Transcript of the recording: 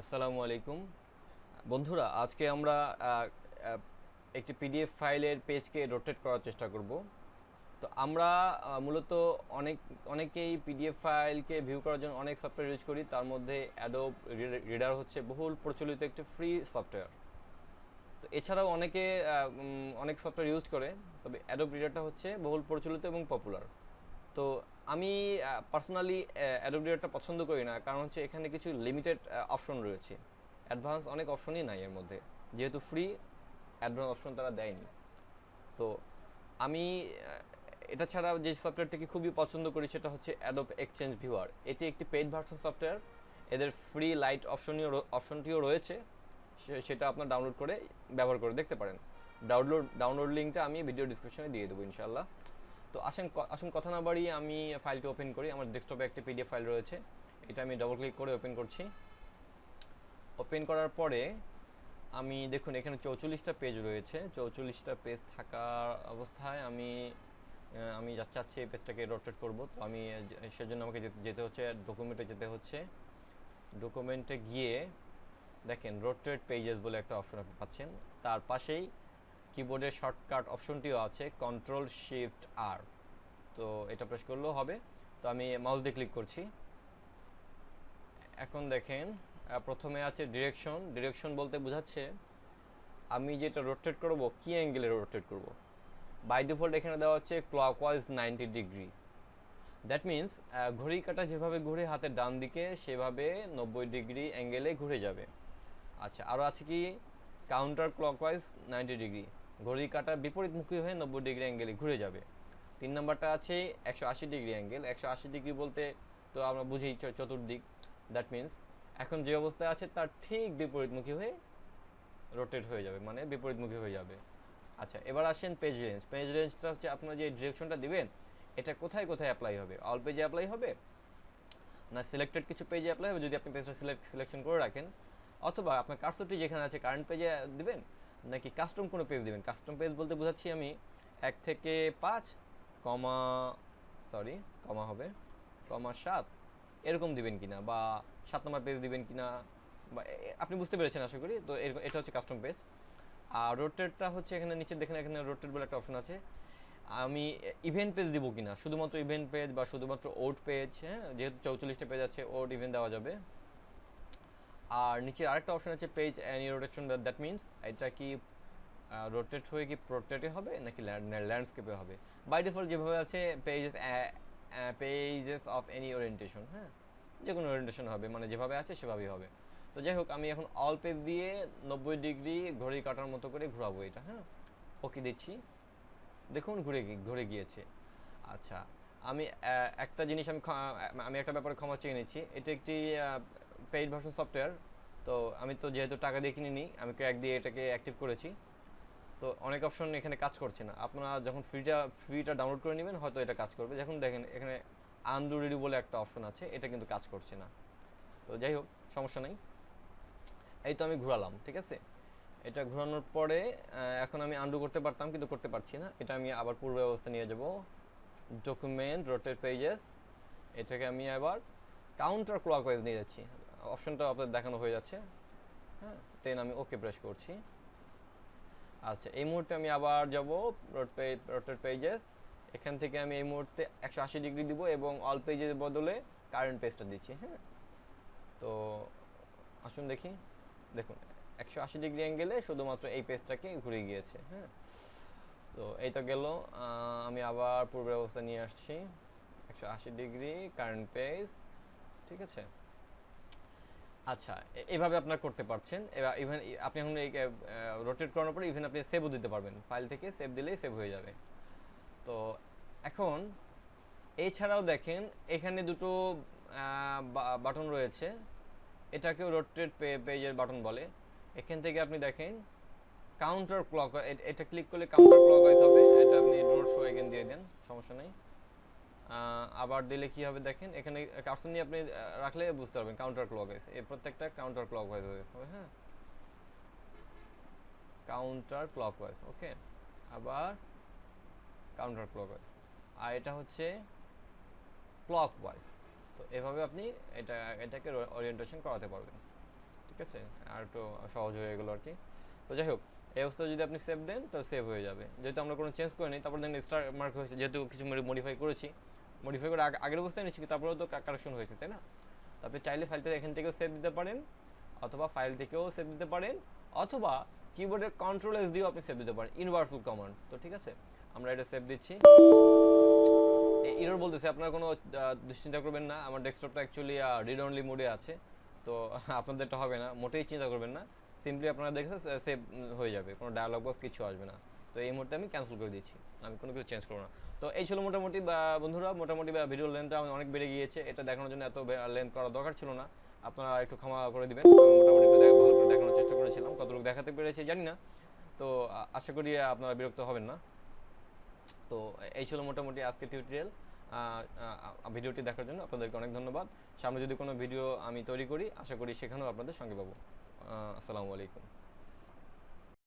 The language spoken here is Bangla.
আসসালামু আলাইকুম বন্ধুরা, আজকে আমরা আহ, আহ, একটি পিডিএফ ফাইলের পেজকে রোটেট করার চেষ্টা করব। তো আমরা মূলত অনেক অনেকেই পিডিএফ ফাইলকে ভিউ করার জন্য অনেক সফটওয়্যার ইউজ করি। তার মধ্যে অ্যাডোব রিডার হচ্ছে বহুল প্রচলিত একটি ফ্রি সফটওয়্যার। তো এছাড়াও অনেকে অনেক সফটওয়্যার ইউজ করে, তবে অ্যাডোব রিডারটা হচ্ছে বহুল প্রচলিত এবং পপুলার। তো আমি পার্সোনালি অ্যাডোব রিডারটা পছন্দ করি না, কারণ হচ্ছে এখানে কিছু লিমিটেড অপশন রয়েছে। অ্যাডভান্স অনেক অপশনই নাই এর মধ্যে, যেহেতু ফ্রি অ্যাডভান্স অপশন তারা দেয়নি। তো আমি এটা ছাড়া যে সফটওয়্যারটিকে খুবই পছন্দ করি সেটা হচ্ছে অ্যাডোব এক্সচেঞ্জ ভিউয়ার। এটি একটি পেইড ভার্সন সফটওয়্যার। এদের ফ্রি লাইট অপশনটিও রয়েছে, সেটা আপনার ডাউনলোড করে ব্যবহার করে দেখতে পারেন। ডাউনলোড লিঙ্কটা আমি ভিডিও ডিসক্রিপশনে দিয়ে দেবো ইনশাল্লাহ। তো আসুন কথা না বাড়িয়ে আমি ফাইলটি ওপেন করি। আমার ডেস্কটপে একটি পিডিএফ ফাইল রয়েছে, এটা আমি ডবল ক্লিক করে ওপেন করছি। ওপেন করার পরে আমি দেখুন এখানে 44টা পেজ রয়েছে। 44টা পেজ থাকার অবস্থায় আমি চাচ্ছি এই পেজটাকে রোটেট করব। তো আমি সেজন্য আমাকে যেতে হচ্ছে ডকুমেন্টে, যেতে হচ্ছে ডকুমেন্টে গিয়ে দেখেন রোটেট পেজেস বলে একটা অপশন আপনি পাচ্ছেন। তার পাশেই কিবোর্ডের শর্টকাট অপশনটিও আছে, কন্ট্রোল শিফট আর। তো এটা প্রেস করলেও হবে। তো আমি মাউস দিয়ে ক্লিক করছি। এখন দেখেন প্রথমে আছে ডিরেকশন। ডিরেকশন বলতে বোঝাচ্ছে আমি যেটা রোটেট করব কি অ্যাঙ্গেলে রোটেট করব। বাই ডিফল্ট এখানে দেওয়া হচ্ছে ক্লকওয়াইজ 90 ডিগ্রি। দ্যাট মিন্স ঘড়ি কাঁটা যেভাবে ঘুরে হাতের ডান দিকে, সেভাবে 90 ডিগ্রি অ্যাঙ্গেলে ঘুরে যাবে। আচ্ছা, আরও আছে কি কাউন্টার ক্লকওয়াইজ 90 ডিগ্রি, ঘড়ি কাঁটার বিপরীতমুখী হয়ে 90 ডিগ্রি অ্যাঙ্গেলে ঘুরে যাবে। 3 নম্বরটা আছে 180 ডিগ্রি অ্যাঙ্গেল। 180 ডিগ্রি বলতে তো আমরা বুঝি চতুর্দিক। দ্যাট মিন্স এখন যে অবস্থায় আছে তার ঠিক বিপরীতমুখী হয়ে রোটেট হয়ে যাবে, মানে বিপরীতমুখী হয়ে যাবে। আচ্ছা, এবার আসেন পেজ রেঞ্জ। পেজ রেঞ্জটা হচ্ছে আপনার যে ডিরেকশনটা দিবেন এটা কোথায় কোথায় অ্যাপ্লাই হবে। অল পেজে অ্যাপ্লাই হবে না সিলেক্টেড কিছু পেজে অ্যাপ্লাই হবে যদি আপনি পেজটা সিলেকশন করে রাখেন, অথবা আপনার কার্সরটি যেখানে আছে কারেন্ট পেজে দিবেন, নাকি কাস্টম কোনো পেজ দিবেন। কাস্টম পেজ বলতে বোঝাচ্ছি আমি 1 থেকে 5 কমা সরি কমা হবে কমা 7 এরকম দিবেন কিনা, বা 7 নম্বর পেজ দিবেন কিনা, বা আপনি বুঝতে পেরেছেন আশা করি। তো এটা হচ্ছে কাস্টম পেজ। আর রোটেটটা হচ্ছে এখানে নিচে দেখেন, এখানে রোটেট বলে একটা অপশন আছে। আমি ইভেন্ট পেজ দিব কিনা, শুধুমাত্র ইভেন্ট পেজ বা শুধুমাত্র ওড পেজ। হ্যাঁ, যেহেতু 44টা পেজ আছে, ওড ইভেন্ট দেওয়া যাবে। আর নিচে আরেকটা অপশন আছে page any rotation. That means এটা কি রোটেট হয়ে কি পোর্ট্রেটে হবে নাকি ল্যান্ডস্কেপে হবে। বাই ডিফল্ট যেভাবে আছে পেজেস অফ এনি ওরিয়েন্টেশন, হ্যাঁ, যে কোনো ওরিয়েন্টেশন হবে, মানে যেভাবে আছে সেভাবেই হবে। তো যাই হোক, আমি এখন অল পেজ দিয়ে 90 ডিগ্রি ঘড়ি কাটার মতো করে ঘোরাবো এটা। হ্যাঁ, ওকে দিচ্ছি। দেখুন ঘুরে গিয়েছে। আচ্ছা, আমি একটা জিনিস আমি একটা ব্যাপারে ক্ষমা চেয়ে নিচ্ছি। এটা একটি পেইড ভার্সন সফটওয়্যার। তো আমি তো যেহেতু টাকা দিয়ে কিনে নিই, আমি ক্র্যাক দিয়ে এটাকে অ্যাক্টিভ করেছি। তো অনেক অপশন এখানে কাজ করছে না। আপনারা যখন ফ্রিটা ডাউনলোড করে নেবেন হয়তো এটা কাজ করবে। যখন দেখেন এখানে আনডু রিডু বলে একটা অপশন আছে, এটা কিন্তু কাজ করছে না। তো যাই হোক, সমস্যা নেই। এই তো আমি ঘোরালাম, ঠিক আছে। এটা ঘোরানোর পরে এখন আমি আনডু করতে পারতাম কিন্তু করতে পারছি না। এটা আমি আবার পূর্ব অবস্থা নিয়ে যাব। ডকুমেন্ট রোটেট পেজেস, এটাকে আমি আবার কাউন্টার ক্লকওয়াইজ নিয়ে যাচ্ছি। অপশনটা আপনাদের দেখানো হয়ে যাচ্ছে। হ্যাঁ, দেন আমি ওকে প্রেস করছি। আচ্ছা, এই মুহূর্তে আমি আবার যাব রোটেট পেজেস। এখান থেকে আমি এই মুহূর্তে 180 ডিগ্রি দিব এবং অল পেজের বদলে কারেন্ট পেজটা দিচ্ছি। হ্যাঁ, তো আসুন দেখি। দেখুন 180 ডিগ্রি অ্যাঙ্গেলে শুধুমাত্র এই পেজটাকে ঘুরে গিয়েছে। হ্যাঁ, তো এই তো গেল। আমি আবার পূর্বের অবস্থা নিয়ে আসছি। 180 ডিগ্রি কারেন্ট পেজ, ঠিক আছে। আচ্ছা, এভাবে আপনারা করতে পারছেন। এবার ইভেন আপনি এখন এই রোটেট করানোর পরে ইভেন আপনি সেভও দিতে পারবেন। ফাইল থেকে সেভ দিলেই সেভ হয়ে যাবে। তো এখন এছাড়াও দেখেন এখানে দুটো বাটন রয়েছে। এটাকেও রোটেট পেজের বাটন বলে। এখান থেকে আপনি দেখেন কাউন্টার ক্লক, এটা ক্লিক করলে কাউন্টার ক্লক ওয়াইজ হবে। এটা আপনি ডোর শো এগেন দিয়ে দেন, সমস্যা নেই। আবার দিলে কি হবে দেখেন, এখানে কার্সর নিয়ে আপনি রাখলে বুঝতে পারবেন কাউন্টার ক্লক ওয়াইজ। এই প্রত্যেকটা কাউন্টার ক্লক ওয়াইজ হবে। হ্যাঁ, কাউন্টার ক্লক ওয়াইজ, ওকে। আবার কাউন্টার ক্লক ওয়াইজ, আর এটা হচ্ছে ক্লক ওয়াইজ। তো এভাবে আপনি এটাকে ওরিয়েন্টেশন করাতে পারবেন, ঠিক আছে, আর একটু সহজ হয়ে গেলো আর কি। তো যাই হোক, এই অবস্থায় যদি আপনি সেভ দেন তো সেভ হয়ে যাবে, যেহেতু আমরা কোনো চেঞ্জ করে নিই। তারপর দেখেন স্টার মার্ক হয়েছে, যেহেতু কিছু মডিফাই করেছি, মডিফাই করে আগের অবস্থায় নিচ্ছি, তারপরেও তো কারেকশন হয়েছে, তাই না? তো আপনি চাইলে ফাইলটা এখান থেকেও সেভ দিতে পারেন, অথবা ফাইল থেকেও সেভ দিতে পারেন, অথবা কিবোর্ডের কন্ট্রোল এস দিয়েও আপনি সেভ দিতে পারেন, ইউনিভার্সাল কমান্ড। তো ঠিক আছে, আমরা এটা সেভ দিচ্ছি। এরর বলতেছে, আপনারা কোনো দুশ্চিন্তা করবেন না, আমার ডেস্কটপটা অ্যাকচুয়ালি রিড অনলি মোডে আছে, তো আপনাদেরটা হবে না, মোটেই চিন্তা করবেন না। সিম্পলি আপনারা দেখে সেভ হয়ে যাবে, কোনো ডায়ালগ বক্স কিছু আসবে না। তো এই মুহূর্তে আমি ক্যান্সেল করে দিচ্ছি, আমি কোনো কিছু চেঞ্জ করবো না। তো এই ছিল মোটামুটি বন্ধুরা, মোটামুটি ভিডিও লেন্থটা অনেক বেড়ে গিয়েছে, এটা দেখানোর জন্য এত লেন্থ করা দরকার ছিল না, আপনারা একটু ক্ষমা করে দিবেন। আমি মোটামুটি ভালো করে দেখানোর চেষ্টা করেছিলাম, কতটুকু দেখাতে পেরেছি জানি না, তো আশা করি আপনারা বিরক্ত হবেন না। তো এই ছিল মোটামুটি আজকে টিউটোরিয়াল। ভিডিওটি দেখার জন্য আপনাদেরকে অনেক ধন্যবাদ। সামনে যদি কোনো ভিডিও আমি তৈরি করি, আশা করি সেখানেও আপনাদের সঙ্গে পাবো। আসসালামু আলাইকুম।